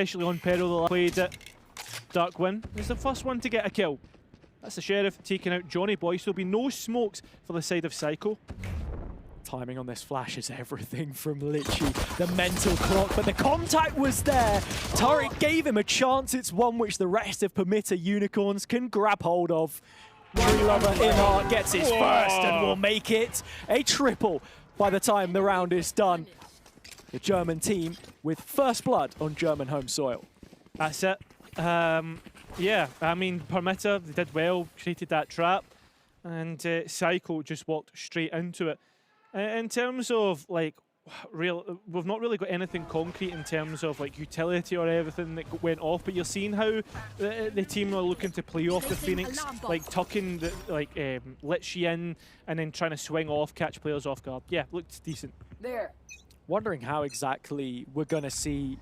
especially on peril. Played it. Darkwin is the first one to get a kill. That's the Sheriff taking out Johnny Boy, so there'll be no smokes for the side of Siko. Timing on this flash is everything from literally the mental clock, but the contact was there. Turret gave him a chance. It's one which the rest of Permitter Unicorns can grab hold of. Tree Lover in heart gets his first and will make it a triple by the time the round is done. The German team with first blood on German home soil. That's it. Yeah, I mean, Permitter, they did well, created that trap, and Siko just walked straight into it. In terms of, like, we've not really got anything concrete in terms of, like, utility or everything that went off, but you're seeing how the team are looking to play off the Phoenix, like, tucking the, like, Litchi in and then trying to swing off, catch players off guard. Yeah, looked decent. There. Wondering how exactly we're going to see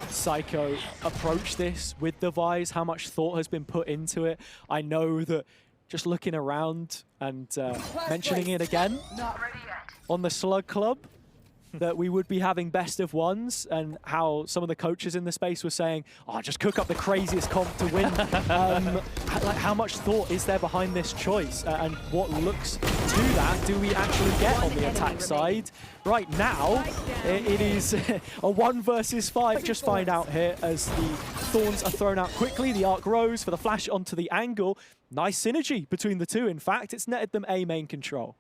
Siko approach this with the Vise, how much thought has been put into it. I know that just looking around and mentioning it again on the Slug Club, that we would be having best of ones, and how some of the coaches in the space were saying, oh, just cook up the craziest comp to win. Like, how much thought is there behind this choice? And what looks to that do we actually get on the attack side? Right now, it is a 1 versus 5. Just find out here as the Thorns are thrown out quickly. The arc grows for the flash onto the angle. Nice synergy between the two. In fact, it's netted them A main control.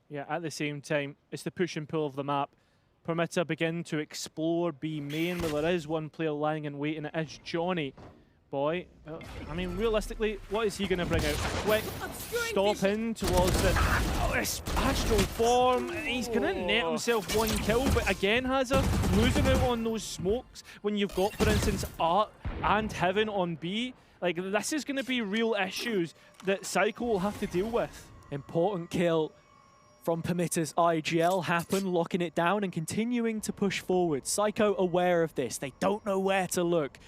Yeah, at the same time, it's the push and pull of the map. Permitter begin to explore B main, where there is one player lying in wait, and it is Johnny Boy. I mean, realistically, what is he going to bring out? Quick stop in towards this astral form. He's going to net himself 1 kill, but again, Hazard losing out on those smokes when you've got, for instance, Art and Heaven on B. Like, this is going to be real issues that Siko will have to deal with. Important kill from Permitter's IGL happen, locking it down and continuing to push forward. Siko aware of this. They don't know where to look.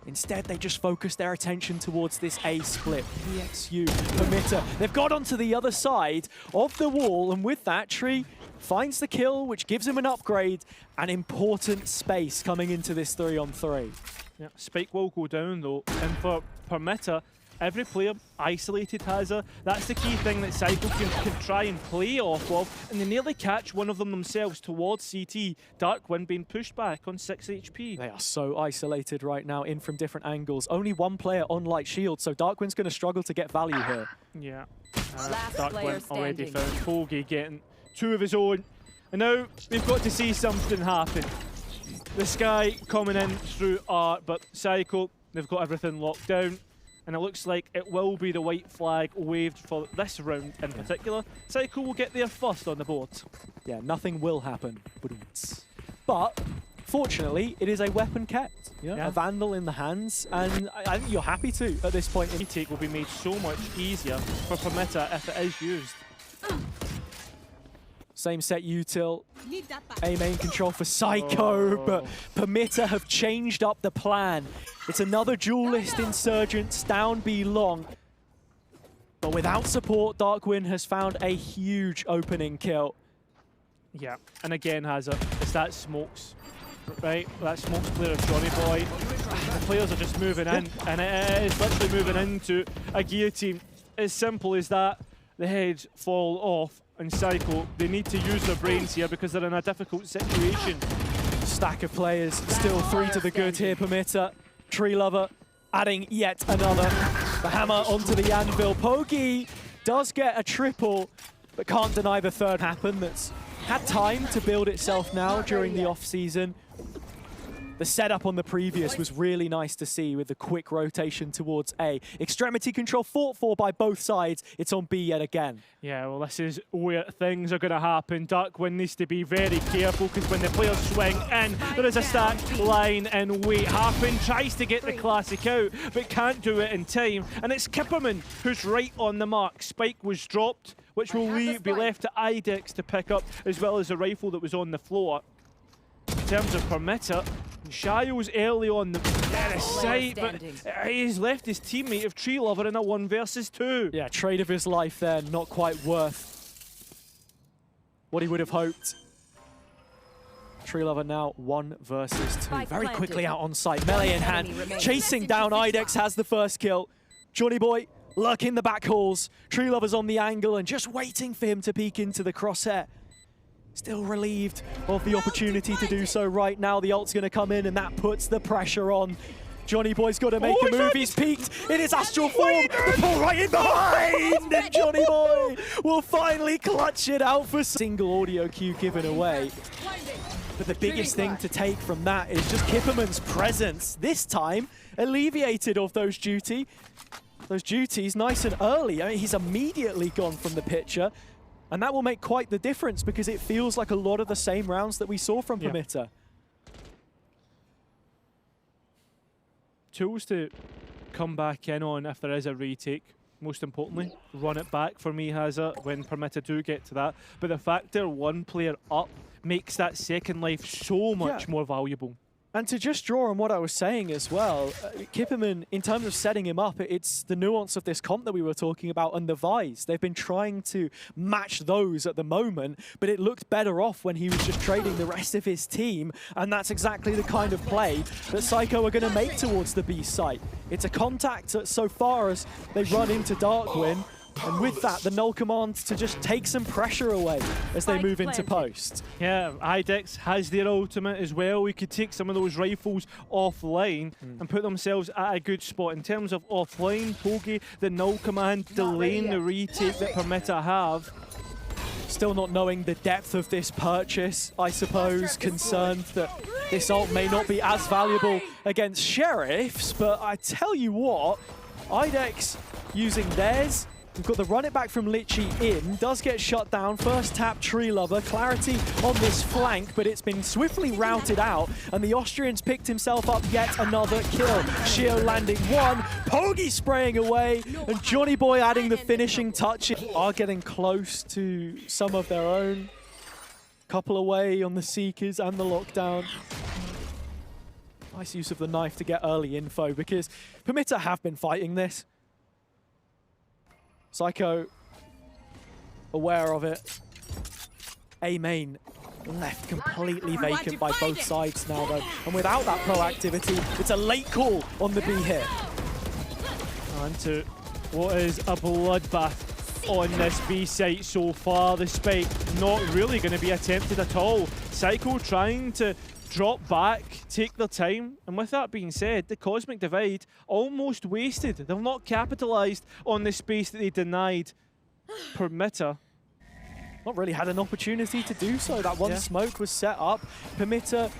Instead, they just focus their attention towards this A split. PXU, Permitter. They've got onto the other side of the wall, and with that, Tree finds the kill, which gives him an upgrade, an important space coming into this 3-on-3. Yeah, Spike will go down though, and for Permitter, every player isolated Hazard. That's the key thing that Siko can try and play off of, and they nearly catch one of them themselves towards CT. Darkwin being pushed back on 6 HP. They are so isolated right now, in from different angles. Only one player on light shield, so Darkwin's going to struggle to get value here. Yeah, Darkwin already found Hoagie getting 2 of his own, and now we've got to see something happen. The Sky coming in through Art, but Siko, they've got everything locked down. And it looks like it will be the white flag waved for this round in particular. Siko will get there first on the board. Yeah, nothing will happen. But fortunately, it is a weapon kept. A Vandal in the hands, and I think you're happy to at this point. Retake will be made so much easier for Permitter if it is used. Same set util, A main control for Siko, but Permitter have changed up the plan. It's another duelist Insurgents down B long. But without support, Darkwin has found a huge opening kill. Yeah, and again, Hazard, it's that smokes, right? That smokes player of Johnny Boy. The players are just moving in, and it is literally moving into a guillotine. As simple as that, the heads fall off. And Siko, they need to use their brains here because they're in a difficult situation. Stack of players, still 3 to the good here, Permitter. Tree Lover adding yet another. The hammer onto the anvil. Pogi does get a triple, but can't deny the third happen. That's had time to build itself now during the off-season. The setup on the previous was really nice to see with the quick rotation towards A. Extremity control fought for by both sides. It's on B yet again. Yeah, well, this is where things are going to happen. Darkwin needs to be very careful because when the players swing in, there is a stack line and wait. Harpin tries to get the classic out, but can't do it in time. And it's Kipperman who's right on the mark. Spike was dropped, which will be left to IDEX to pick up, as well as the rifle that was on the floor. In terms of Permitter, Shiles early on the side, but he's left his teammate of Tree Lover in a 1 versus 2. Yeah, trade of his life there, not quite worth what he would have hoped. Tree Lover now 1 versus 2. Spike Very planted. quickly out on site. Melee in hand. enemy remaining. Chasing down Idex has the first kill. Johnny Boy lurking the back halls. Tree Lover's on the angle and just waiting for him to peek into the crosshair. Still relieved of the opportunity to do so right now. The ult's going to come in and that puts the pressure on. Johnny Boy's got to make a move. He's peaked in his astral form. The pull right in behind, and Johnny Boy will finally clutch it out for single audio cue given away. But the biggest thing to take from that is just Kipperman's presence. This time, alleviated of those duties nice and early. I mean, he's immediately gone from the picture. And that will make quite the difference because it feels like a lot of the same rounds that we saw from Permitter. Tools to come back in on if there is a retake. Most importantly, run it back for me, Hazard, when Permitter do get to that. But the fact they're one player up makes that second life so much more valuable. And to just draw on what I was saying as well, Kipperman, in terms of setting him up, it's the nuance of this comp that we were talking about and the Vise. They've been trying to match those at the moment, but it looked better off when he was just trading the rest of his team, and that's exactly the kind of play that Siko are going to make towards the B site. It's a contact so far as they run into Darkwing, and with that, the null command to just take some pressure away as they move into post. Yeah, Idex has their ultimate as well. We could take some of those rifles offline and put themselves at a good spot. In terms of offline, Pogi, the null command, delaying the retake that Permitter have. Still not knowing the depth of this purchase, I suppose, concerned that this ult may not be as valuable against Sheriffs, but I tell you what, Idex using theirs. We've got the run it back from Litchi in, does get shut down. First tap, Tree Lover. Clarity on this flank, but it's been swiftly routed out, and the Austrian's picked himself up yet another kill. Shio landing one, Pogi spraying away, and Johnny Boy adding the finishing touches. Are getting close to some of their own. Couple away on the Seekers and the lockdown. Nice use of the knife to get early info, because Permitter have been fighting this. Siko, aware of it. A main left completely vacant by both sides now, though. And without that proactivity, it's a late call on the B hit. And to what is a bloodbath on this B site so far. The spike not really going to be attempted at all. Siko trying to drop back, take their time, and with that being said, the Cosmic Divide almost wasted. They've not capitalized on the space that they denied Permitter. Not really had an opportunity to do so. That one smoke was set up. Permitter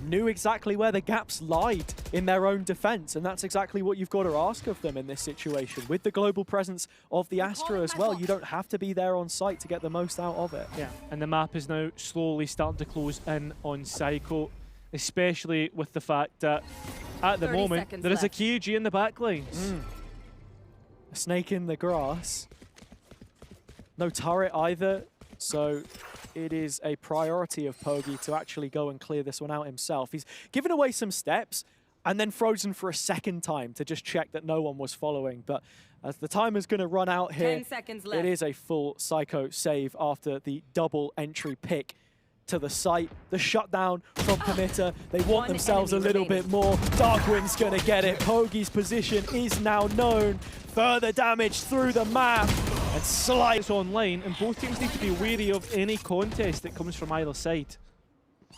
knew exactly where the gaps lied in their own defense, and that's exactly what you've got to ask of them in this situation. With the global presence of the Astra as well, you don't have to be there on site to get the most out of it. Yeah, and the map is now slowly starting to close in on Siko, especially with the fact that at the moment there is a KG in the back lines. A snake in the grass. No turret either, so it is a priority of Pogi to actually go and clear this one out himself. He's given away some steps and then frozen for a second time to just check that no one was following. But as the timer's going to run out here, 10 seconds left. It is a full Siko save after the double entry pick to the site. The shutdown from Permitter. They want themselves a little bit more. Darkwing's going to get it. Pogi's position is now known. Further damage through the map. And slides online, and both teams need to be wary of any contest that comes from either side.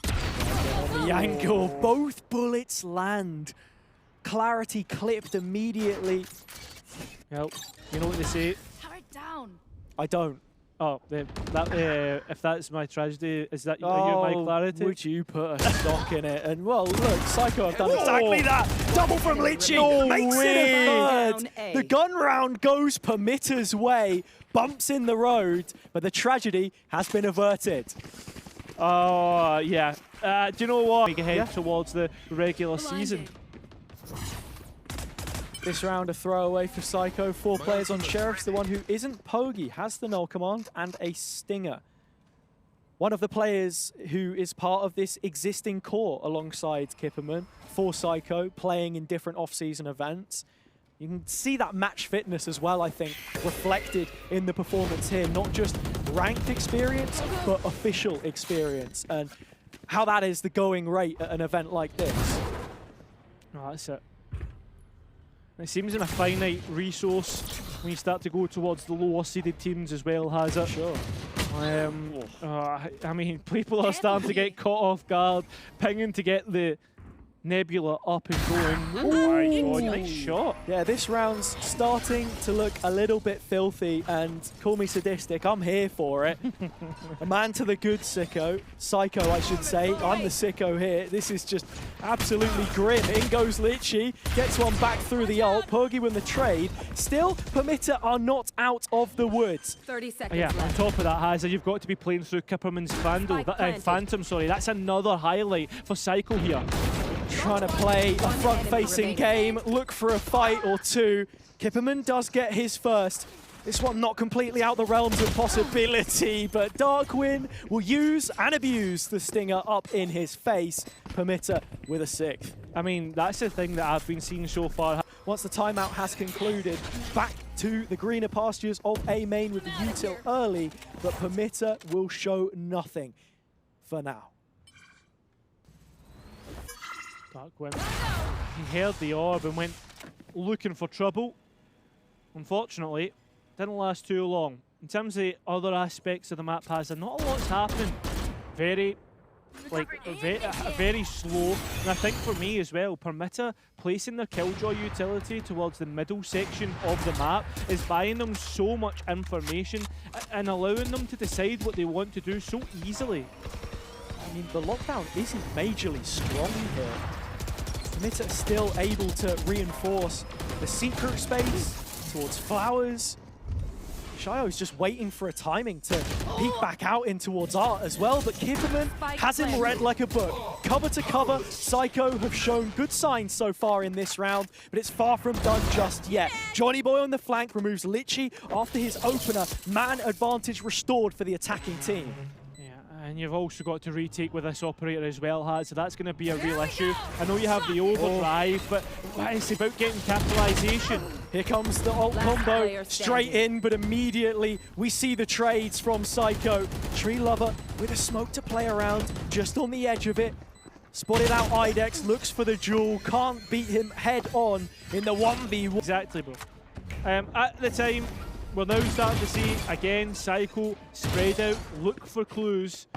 On the angle, both bullets land. Clarity clipped immediately. Well, you know what they say. Turret down. I don't. Oh, if that's my tragedy, is that are you my clarity? Would you put a stock in it? And well, look, Siko have done exactly that. Double from Litchi, makes it a third. The gun round goes Permitter's way, bumps in the road, but the tragedy has been averted. Oh, yeah. Do you know what? We head towards the regular season. This round a throwaway for Siko. 4 players on Sheriffs. The one who isn't Pogi has the null command and a stinger. One of the players who is part of this existing core alongside Kipperman for Siko, playing in different off-season events. You can see that match fitness as well, I think, reflected in the performance here. Not just ranked experience, but official experience. And how that is the going rate at an event like this. Oh, that's it. It seems in a finite resource when you start to go towards the lower seeded teams as well, has it? Sure. I mean, people are starting to get caught off guard, pinging to get the Nebula up and going. Oh my god, nice shot. Yeah, this round's starting to look a little bit filthy, and call me sadistic, I'm here for it. A man to the good Siko. Siko, I should say. I'm the Siko here. This is just absolutely grim. In goes Litchi, gets one back through the ult. Purgy win the trade. Still, Permitter are not out of the woods. 30 seconds Yeah, left. on top of that, Hazard, you've got to be playing through Kipperman's Phantom, sorry. That's another highlight for Siko here. Trying to play a front-facing game, look for a fight or two. Kipperman does get his first. This one not completely out the realms of possibility, but Darkwin will use and abuse the stinger up in his face. Permitter with a 6th. I mean, that's the thing that I've been seeing so far. Once the timeout has concluded, back to the greener pastures of A main with the util early, but Permitter will show nothing for now. Darkwin. He heard the orb and went looking for trouble. Unfortunately, didn't last too long. In terms of the other aspects of the map, not a lot's happened. Very slow. And I think for me as well, Permitter placing their Killjoy utility towards the middle section of the map is buying them so much information and allowing them to decide what they want to do so easily. I mean, the lockdown isn't majorly strong here. Permitter still able to reinforce the secret space towards Flowers. Shio's just waiting for a timing to peek back out in towards Art as well, but Kipperman has him read like a book. Cover to cover, Siko have shown good signs so far in this round, but it's far from done just yet. Johnny Boy on the flank removes Litchi after his opener. Man advantage restored for the attacking team. And you've also got to retake with this operator as well, Haz, so that's going to be a real issue. I know you have the overdrive, but it's about getting capitalization. Here comes the ult combo, straight in, but immediately we see the trades from Siko. Tree Lover with a smoke to play around, just on the edge of it. Spotted out Idex, looks for the jewel, can't beat him head on in the 1v1. Exactly, bro. At the time, we're now starting to see, again, Siko spread out, look for clues,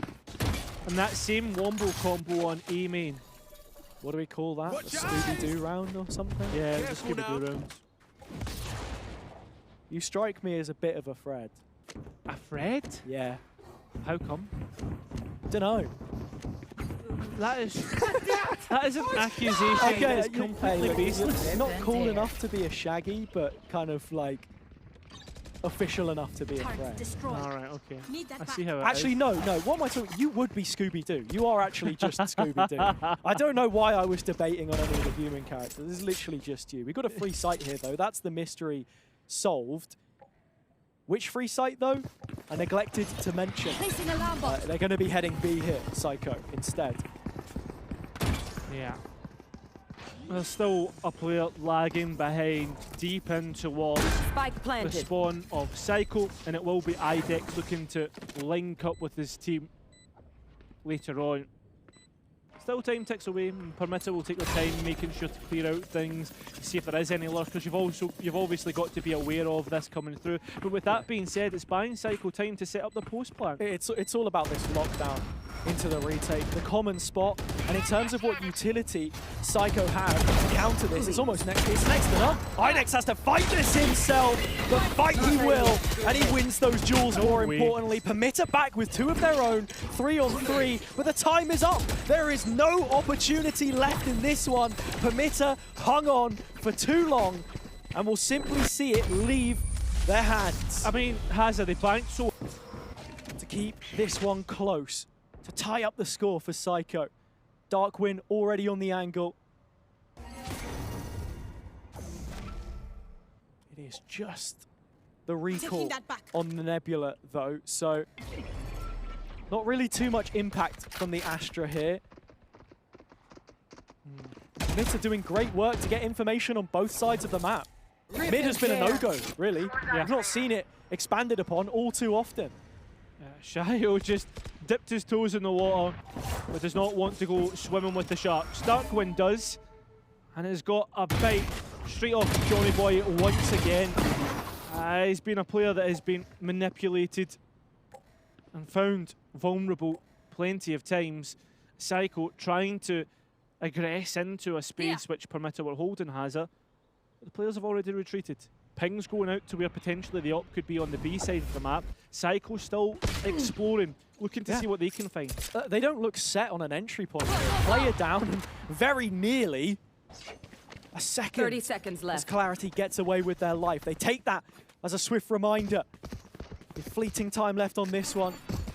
and that same wombo combo on A main. What do we call that? A Scooby-Doo round or something? Yeah, it's a Scooby-Doo round. You strike me as a bit of a Fred. A Fred? Yeah. How come? Dunno. That is an accusation that is completely baseless. Not cool enough to be a Shaggy, but kind of like official enough to be a Fred. Alright, okay. I see how it actually, is. no. What am I talking? You would be Scooby-Doo. You are actually just Scooby-Doo. I don't know why I was debating on any of the human characters. This is literally just you. We got a free site here, though. That's the mystery solved. Which free site, though? I neglected to mention. They're going to be heading B here, Siko, instead. Yeah. There's still a player lagging behind, deep in towards the spawn of Siko, and it will be Idex looking to link up with his team later on. Still time ticks away, and Permitter will take their time making sure to clear out things, see if there is any lurkers. You've obviously got to be aware of this coming through. But with that being said, it's buying Siko time to set up the post plan. It's all about this lockdown into the retake, the common spot, and in terms of what utility Siko have to counter this, it's next to none. Idex has to fight this himself, but fight he will, and he wins those duels more importantly. Permitter back with 2 of their own, 3 on 3, but the time is up. There is no opportunity left in this one. Permitter hung on for too long, and we'll simply see it leave their hands. I mean, Hazard, they banked so to keep this one close, to tie up the score for Siko. Darkwin already on the angle. It is just the recall on the Nebula, though, so not really too much impact from the Astra here. Mids are doing great work to get information on both sides of the map. Mid has been a no-go, really. Yeah. I've not seen it expanded upon all too often. Shio just dipped his toes in the water, but does not want to go swimming with the sharks. Darkwind does, and has got a bite straight off Johnny Boy once again. He's been a player that has been manipulated and found vulnerable plenty of times. Siko trying to aggress into a space which Permitter were holding Hazard. The players have already retreated. Ping's going out to where potentially the op could be on the B side of the map. Siko still exploring, looking to see what they can find. They don't look set on an entry point here. Player down and very nearly a second 30 seconds left. as Clarity gets away with their life. They take that as a swift reminder. With fleeting time left on this one,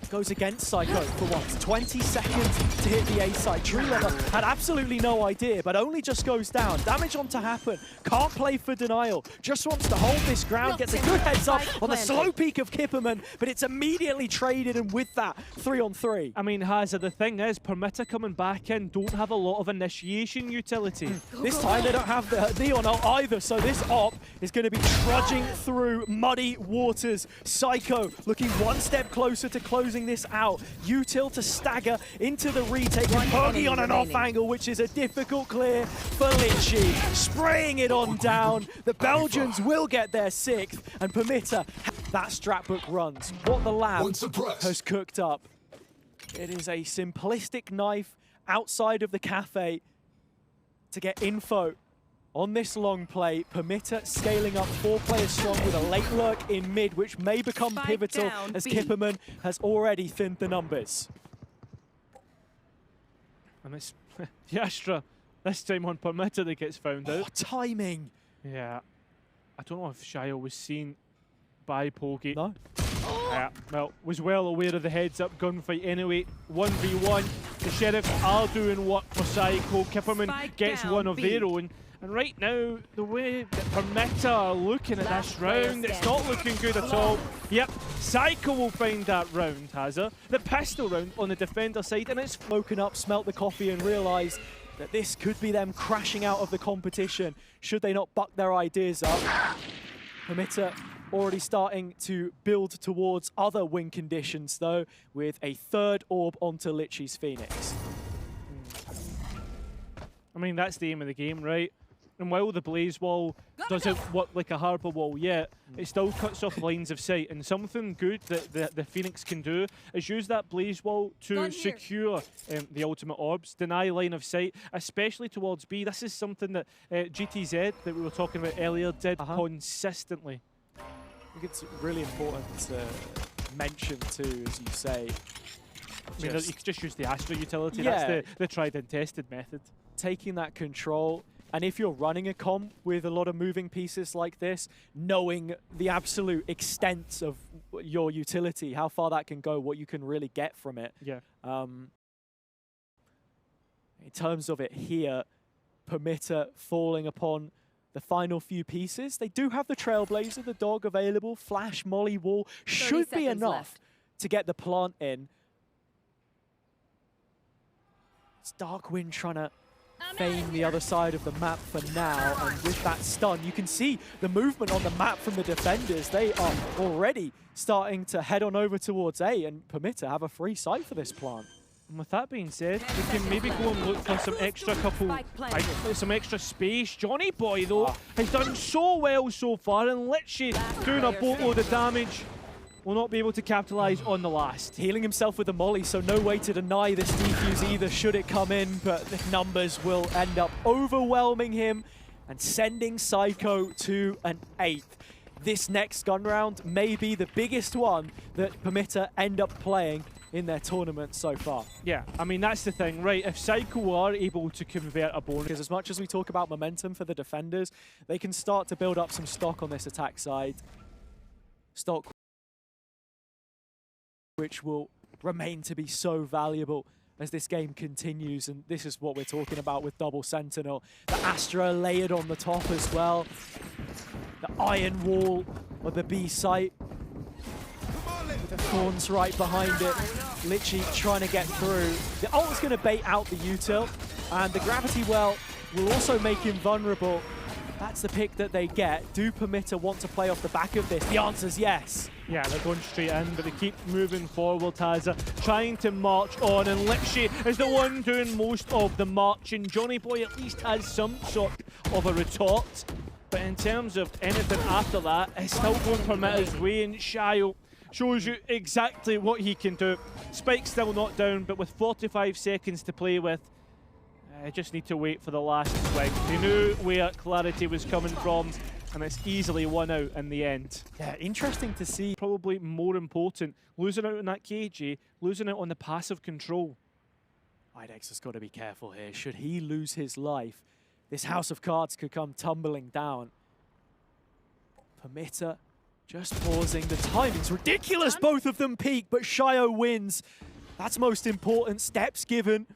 goes against Siko for once. 20 seconds to hit the A side. True Leather had absolutely no idea, but only just goes down. Damage on to happen. Can't play for denial. Just wants to hold this ground. Gets a good heads up on the slow peak of Kipperman, but it's immediately traded, and with that, 3-on-3. I mean, Hazard, the thing is, Permitter coming back in don't have a lot of initiation utility. This time they don't have the Neon ult either, so this op is going to be trudging through muddy waters. Siko looking one step closer to closing this out. Util to stagger into the retake, and Poggy on an off angle, which is a difficult clear for Litchi. Spraying it on down. The Belgians will get their 6th, and Permitter, that strat book runs. What the lab has cooked up. It is a simplistic knife outside of the cafe to get info on this long play. Permitter scaling up 4 players strong with a late lurk in mid, which may become pivotal as Kipperman has already thinned the numbers. And it's the Astra this time on Permitter that gets found out. Timing. Yeah. I don't know if Shio was seen by Poggy. No. Yeah, well, was well aware of the heads-up gunfight anyway. 1v1. The Sheriffs are doing work for Siko. Kipperman gets one of their own. And right now, the way that Permitter are looking at this round, it's not looking good at all. Yep, Siko will find that round, Hazard. The pistol round on the defender side, and it's woken up, smelt the coffee, and realised that this could be them crashing out of the competition should they not buck their ideas up. Permitter already starting to build towards other win conditions, though, with a 3rd orb onto Litchi's Phoenix. I mean, that's the aim of the game, right? And while the Blaze Wall doesn't work like a Harbour Wall yet, it still cuts off lines of sight. And something good that the Phoenix can do is use that Blaze Wall to secure the ultimate orbs, deny line of sight, especially towards B. This is something that GTZ, that we were talking about earlier, did consistently. I think it's really important to mention too, as you say. I mean, you could just use the Astra utility. That's the tried and tested method. Taking that control, and if you're running a comp with a lot of moving pieces like this, knowing the absolute extent of your utility, how far that can go, what you can really get from it. Yeah. In terms of it here, Permitter falling upon the final few pieces. They do have the Trailblazer, the dog available. Flash, Molly, Wall should be enough to get the plant in. It's Darkwind trying to feign the other side of the map for now, and with that stun, you can see the movement on the map from the defenders. They are already starting to head on over towards A, and Permitter have a free site for this plant. And with that being said, we can maybe go and look for some extra some extra space. Johnny Boy, though, has done so well so far, and Litchi doing a boatload of damage. Will not be able to capitalise on the last. Healing himself with a molly, so no way to deny this defuse either should it come in, but the numbers will end up overwhelming him and sending Siko to an 8th. This next gun round may be the biggest one that Permitter end up playing in their tournament so far. Yeah, I mean, that's the thing, right? If Siko are able to convert a bonus... Because as much as we talk about momentum for the defenders, they can start to build up some stock on this attack side. Stock which will remain to be so valuable as this game continues, and this is what we're talking about with Double Sentinel. The Astra layered on the top as well. The iron wall of the B site. With the Thorns right behind it. Litchi trying to get through. The ult's going to bait out the util, and the Gravity Well will also make him vulnerable. That's the pick that they get. Do Permitter want to play off the back of this? The answer's yes. Yeah, they're going straight in, but they keep moving forward, Taza, trying to march on, and Lipshy is the one doing most of the marching. Johnny Boy at least has some sort of a retort, but in terms of anything after that, it's still going Permitter's way, and Shio shows you exactly what he can do. Spike's still not down, but with 45 seconds to play with, I just need to wait for the last swing. They knew where Clarity was coming from, and it's easily won out in the end. Yeah, interesting to see. Probably more important, losing out on that KG, losing out on the passive control. IDEX has got to be careful here. Should he lose his life, this house of cards could come tumbling down. Permitter just pausing. The timing's ridiculous. Both of them peak, but Shio wins. That's most important. Steps given.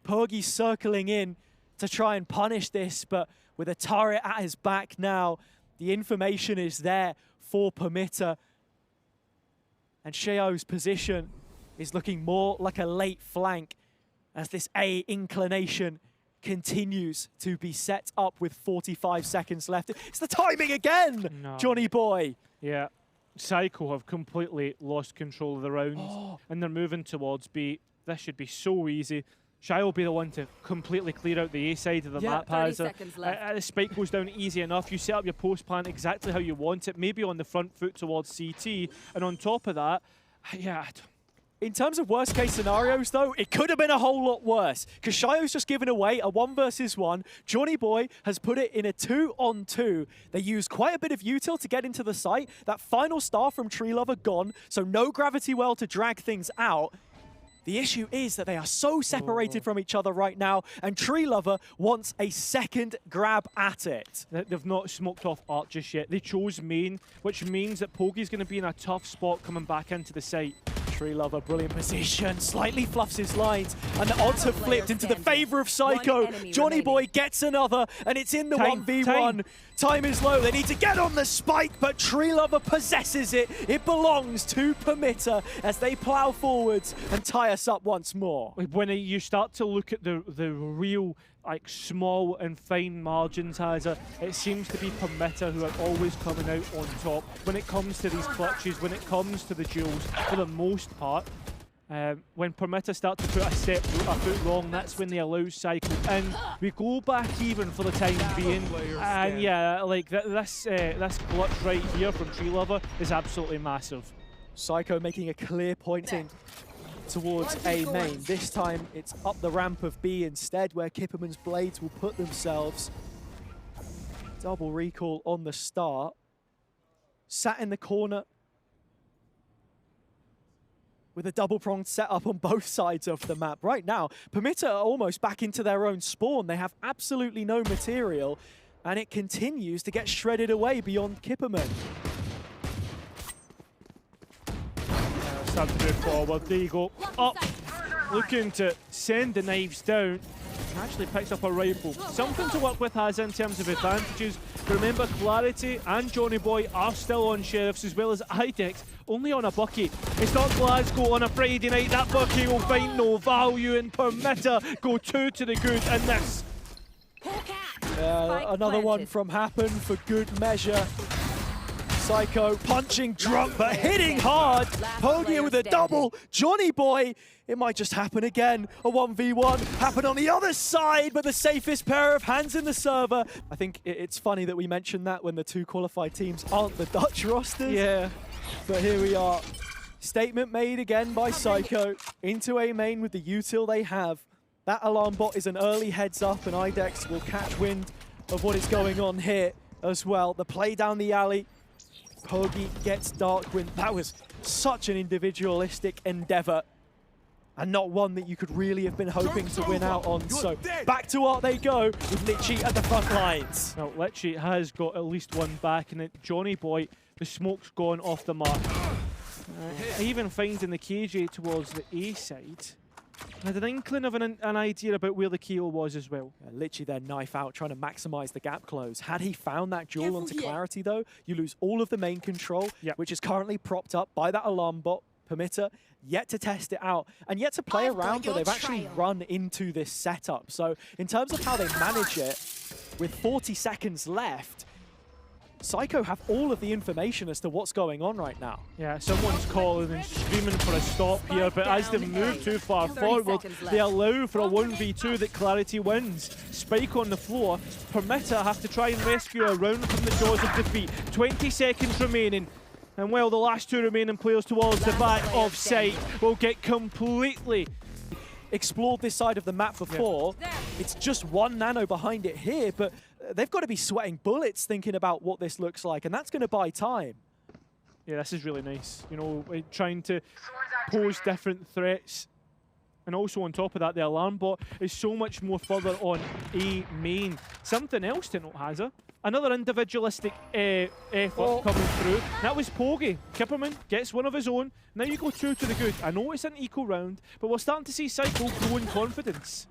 Purgy circling in to try and punish this, but with a turret at his back now, the information is there for Permitter. And Shio's position is looking more like a late flank as this A inclination continues to be set up with 45 seconds left. It's the timing again, No. Johnny Boy. Yeah, Siko have completely lost control of the round, and they're moving towards B. This should be so easy. Shai will be the one to completely clear out the A side of the map. 30 seconds left. The spike goes down easy enough. You set up your post plan exactly how you want it, maybe on the front foot towards CT, and on top of that, yeah. In terms of worst case scenarios though, it could have been a whole lot worse because Shio's just given away a 1 versus 1. Johnny Boy has put it in a 2-on-2. They used quite a bit of util to get into the site. That final star from Tree Lover gone, so no gravity well to drag things out. The issue is that they are so separated from each other right now, and Tree Lover wants a second grab at it. They've not smoked off Art just yet. They chose main, which means that Poggy's going to be in a tough spot coming back into the site. Tree Lover, brilliant position, slightly fluffs his lines, and the odds have flipped into the favor of Siko. Johnny Boy gets another, and it's in the 1v1. Time is low, they need to get on the spike, but Tree Lover possesses it. It belongs to Permitter as they plow forwards and tie us up once more. When you start to look at the real small and fine margins, it seems to be Permitter who are always coming out on top when it comes to these clutches, when it comes to the duels, for the most part. When Permitter start to put a foot wrong, that's when they allow Cycle in. We go back even for the time being, and yeah, this clutch right here from Tree Lover is absolutely massive. Siko making a clear pointing towards A main. This time it's up the ramp of B instead, where Kipperman's blades will put themselves. Double recall on the start. Sat in the corner with a double-pronged setup on both sides of the map. Right now, Permitter are almost back into their own spawn. They have absolutely no material, and it continues to get shredded away beyond Kipperman. Start to move forward. There you go. Up. Looking to send the knives down. Actually picks up a rifle. Something to work with has in terms of advantages. Remember, Clarity and Johnny Boy are still on Sheriffs, as well as IDEX only on a bucket. It's not Glasgow on a Friday night. That bucket will find no value, and Permitter go 2 to the good in this. Another one from Happen for good measure. Siko punching drunk but hitting hard. Poggy with a double. Johnny Boy, it might just happen again. A 1v1 happen on the other side, but the safest pair of hands in the server. I think it's funny that we mentioned that when the 2 qualified teams aren't the Dutch rosters. Yeah. But here we are. Statement made again by Siko into A main with the util they have. That alarm bot is an early heads up, and IDEX will catch wind of what is going on here as well. The play down the alley. Poggy gets Darkwind. That was such an individualistic endeavor, and not one that you could really have been hoping to win out on. So back to Art they go with Litchi at the front lines. Now, Litchi has got at least one back, and Johnny Boy, the smoke's gone off the mark. Even finding the KJ towards the A side. I had an inkling of an idea about where the KO was as well. Litchi their knife out, trying to maximize the gap close. Had he found that jewel onto Clarity though, you lose all of the main control, which is currently propped up by that alarm bot. Permitter yet to test it out and yet to play around, but they've actually run into this setup. So in terms of how they manage it, with 40 seconds left, Siko have all of the information as to what's going on right now. Yeah, someone's calling and screaming for a stop here, but as they move too far forward, they allow for a 1v2 that Clarity wins. Spike on the floor. Permitta have to try and rescue a round from the jaws of defeat. 20 seconds remaining. And well, the last two remaining players towards the back of site will get completely explored this side of the map before. Yeah. It's just one nano behind it here, but they've got to be sweating bullets thinking about what this looks like, and that's going to buy time. Yeah, this is really nice. You know, trying to pose different threats. And also on top of that, the alarm bot is so much more further on A main. Something else to note, Hazza. Another individualistic effort coming through. That was Pogi. Kipperman gets one of his own. Now you go two to the good. I know it's an eco round, but we're starting to see Siko grow in confidence.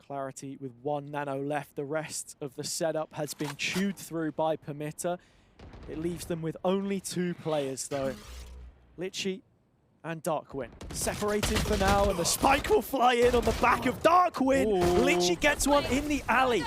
Clarity with 1 nano left. The rest of the setup has been chewed through by Permitta. It leaves them with only 2 players though. Litchi and Darkwin separated for now, and the spike will fly in on the back of Darkwin. Litchi gets one in the alley.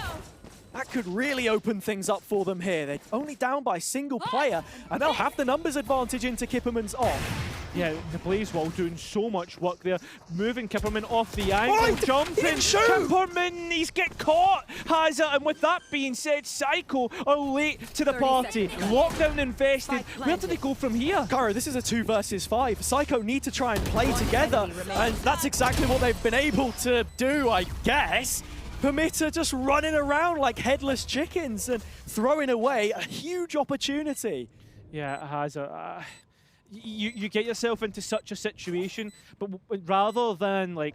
That could really open things up for them here. They're only down by single player, and they'll have the numbers advantage into Kipperman's off. Yeah, the Blazewall doing so much work there, moving Kipperman off the angle, jumping. Kipperman, he's get caught, Hazza, and with that being said, Siko are late to the party. Lockdown invested. Where do they go from here? Karo, this is a 2 versus 5. Siko need to try and play together, and that's exactly what they've been able to do, I guess. Permitta just running around like headless chickens and throwing away a huge opportunity. Yeah, it has. You get yourself into such a situation, but rather than like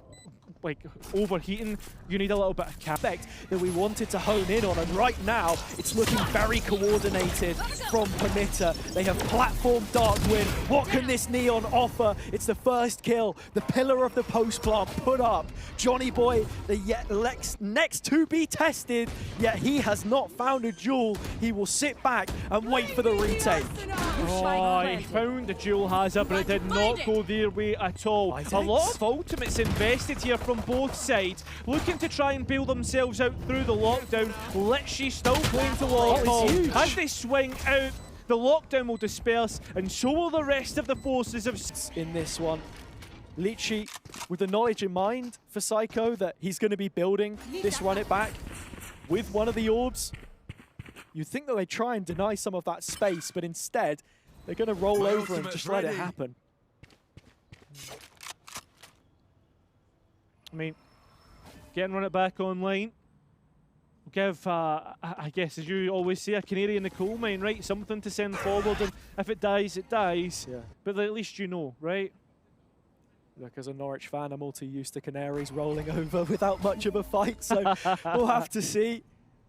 overheating, you need a little bit of effect that we wanted to hone in on, and right now it's looking very coordinated from Permitta. They have platformed Darkwin. What can this Neon offer? It's the first kill, the pillar of the post plant put up. Johnny Boy, the next to be tested, yet he has not found a jewel. He will sit back and wait for the retake. Oh, he found the jewel, Hazza, but it did not go their way at all. A lot of ultimates invested here from both sides, looking to try and bail themselves out through the lockdown. Litchi still playing to wall. As they swing out, the lockdown will disperse, and so will the rest of the forces of... In this one, Litchi, with the knowledge in mind for Siko that he's going to be building this run it back with one of the orbs, you'd think that they try and deny some of that space, but instead, they're going to roll over and just let it happen. I mean, getting run it back online. Give, I guess, as you always say, a canary in the coal mine, right? Something to send forward, and if it dies, it dies. Yeah. But at least you know, right? Look, as a Norwich fan, I'm all too used to canaries rolling over without much of a fight, so we'll have to see.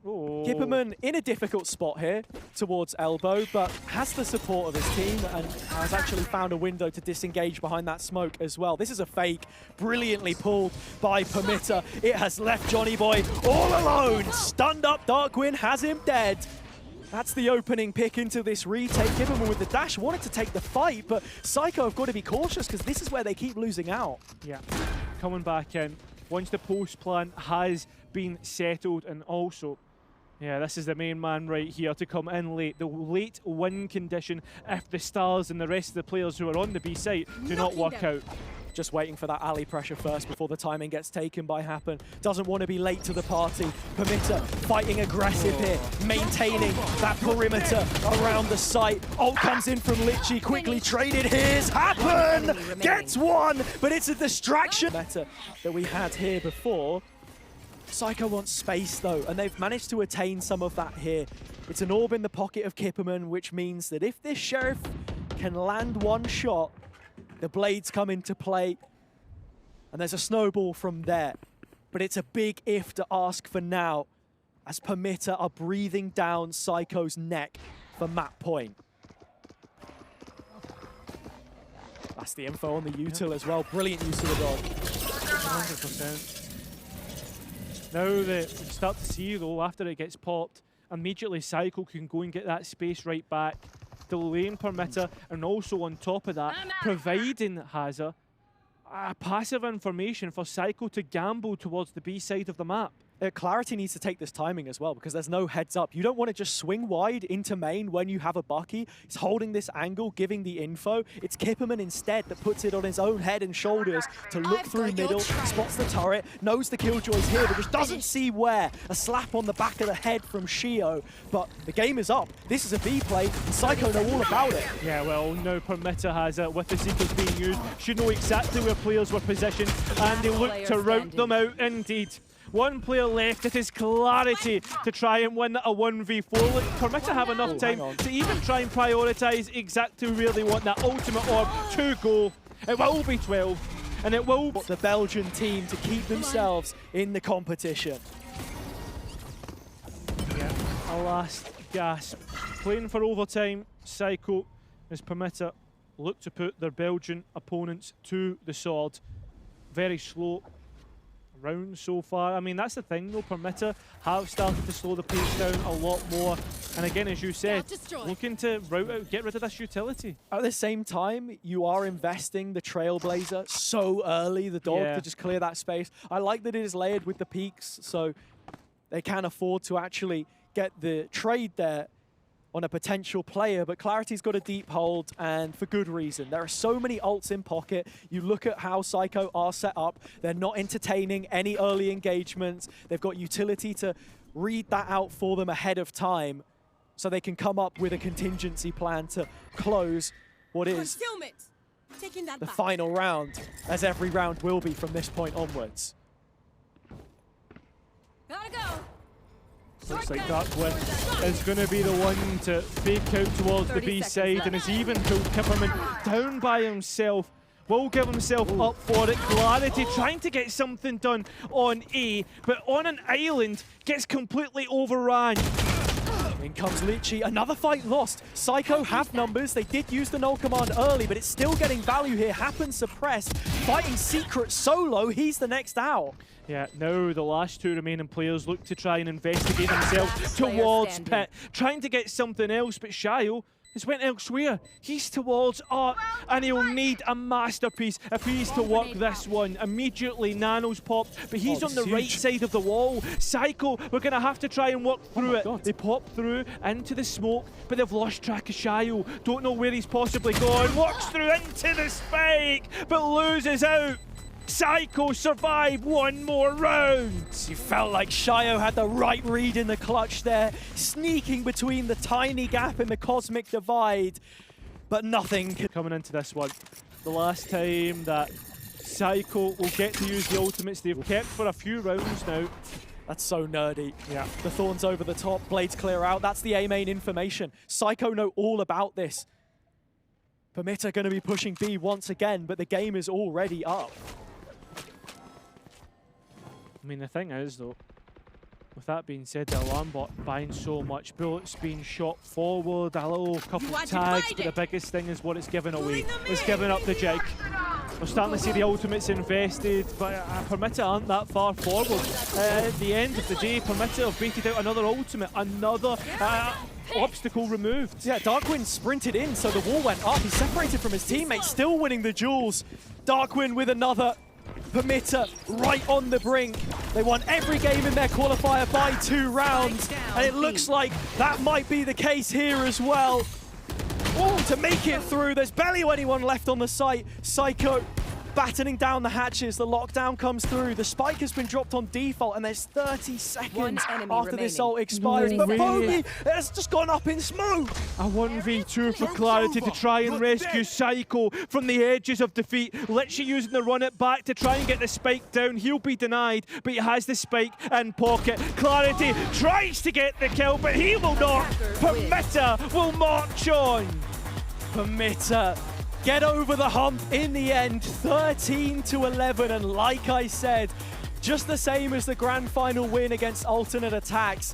Kipperman in a difficult spot here towards elbow, but has the support of his team and has actually found a window to disengage behind that smoke as well. This is a fake, brilliantly pulled by Permitta. It has left Johnny Boy all alone. Stunned up, Darkwin has him dead. That's the opening pick into this retake. Kipperman with the dash wanted to take the fight, but Siko have got to be cautious because this is where they keep losing out. Yeah, coming back in once the post plan has been settled, and also yeah, this is the main man right here to come in late. The late win condition if the stars and the rest of the players who are on the B site do not work out. Just waiting for that alley pressure first before the timing gets taken by Happen. Doesn't want to be late to the party. Permitta fighting aggressive here, maintaining that perimeter around the site. Ult comes in from Litchi, quickly traded. Here's Happen! Gets one, but it's a distraction. Meta that we had here before. Siko wants space though, and they've managed to attain some of that here. It's an orb in the pocket of Kipperman, which means that if this Sheriff can land one shot, the blades come into play, and there's a snowball from there. But it's a big if to ask for now, as Permitta are breathing down Siko's neck for map point. That's the info on the util as well. Brilliant use of the dog. 100%. Now that we start to see, though, after it gets popped, immediately Siko can go and get that space right back, delaying Permitta, and also on top of that, providing Hazza passive information for Siko to gamble towards the B side of the map. Clarity needs to take this timing as well because there's no heads up. You don't want to just swing wide into main when you have a Bucky. He's holding this angle, giving the info. It's Kipperman instead that puts it on his own head and shoulders to look through middle, spots the turret, knows the Killjoy's here, but just doesn't see where. A slap on the back of the head from Shio, but the game is up. This is a B play, and Siko know all about it. Yeah, well, now Permitta has it with the Sikos being used. Should know exactly where players were positioned, and they look to rout them out indeed. One player left, it is Clarity to try and win a 1v4. Look, Permitta have enough time to even try and prioritise exactly where they want that ultimate orb to go. It will be 12, and it will be the Belgian team to keep themselves in the competition. Yeah, a last gasp. Playing for overtime, Siko as Permitta look to put their Belgian opponents to the sword. Very slow round so far. I mean, that's the thing though, Permitta have started to slow the pace down a lot more. And again, as you said, looking to route out, get rid of this utility. At the same time, you are investing the Trailblazer so early, the dog, to just clear that space. I like that it is layered with the peaks, so they can afford to actually get the trade there on a potential player, but Clarity's got a deep hold, and for good reason. There are so many ults in pocket. You look at how Siko are set up. They're not entertaining any early engagements. They've got utility to read that out for them ahead of time, so they can come up with a contingency plan to close what is the final round, as every round will be from this point onwards. Gotta go. Looks like Darkwin is going to be the one to fake out towards the B side, and has even pulled Kipperman down by himself. Will give himself up for it. Clarity trying to get something done on A, but on an island gets completely overrun. In comes Litchi, another fight lost. Siko have numbers, they did use the null command early, but it's still getting value here. Happen suppressed, fighting Secret solo, he's the next out. Yeah, now the last two remaining players look to try and investigate themselves towards Pit, trying to get something else, but Shio has went elsewhere. He's towards Art, and he'll need a masterpiece if he's to work this one. Immediately, Nano's popped, but he's on the right side of the wall. Siko, we're going to have to try and work through it. They pop through into the smoke, but they've lost track of Shio. Don't know where he's possibly gone. Walks through into the spike, but loses out. Siko survive one more round. You felt like Shio had the right read in the clutch there, sneaking between the tiny gap in the cosmic divide, but nothing. Coming into this one, the last time that Siko will get to use the ultimates they've kept for a few rounds now. That's so nerdy. Yeah. The Thorns over the top, blades clear out. That's the A main information. Siko know all about this. Permitta going to be pushing B once again, but the game is already up. I mean, the thing is, though, with that being said, the alarm bot buying so much, bullets being shot forward, a little couple of tags, but the biggest thing is what it's given away. It's given up the jig. We're starting to see the ultimates invested, but Permitta aren't that far forward. At the end of the day, Permitta have baited out another ultimate, another obstacle removed. Yeah, Darkwing sprinted in, so the wall went up. He's separated from his teammates, still winning the duels. Darkwing with another. Permitta right on the brink. They won every game in their qualifier by 2 rounds, and it looks like that might be the case here as well. Oh, to make it through, there's barely anyone left on the site. Siko battening down the hatches, the lockdown comes through, the spike has been dropped on default, and there's 30 seconds after this ult expires. But Bogey has just gone up in smoke. A 1v2 for Clarity to try and rescue Siko from the edges of defeat. Literally using the run it back to try and get the spike down. He'll be denied, but he has the spike in pocket. Clarity tries to get the kill, but he will not. Permitta will march on. Permitta get over the hump in the end, 13-11, and like I said, just the same as the grand final win against Alternate Attacks,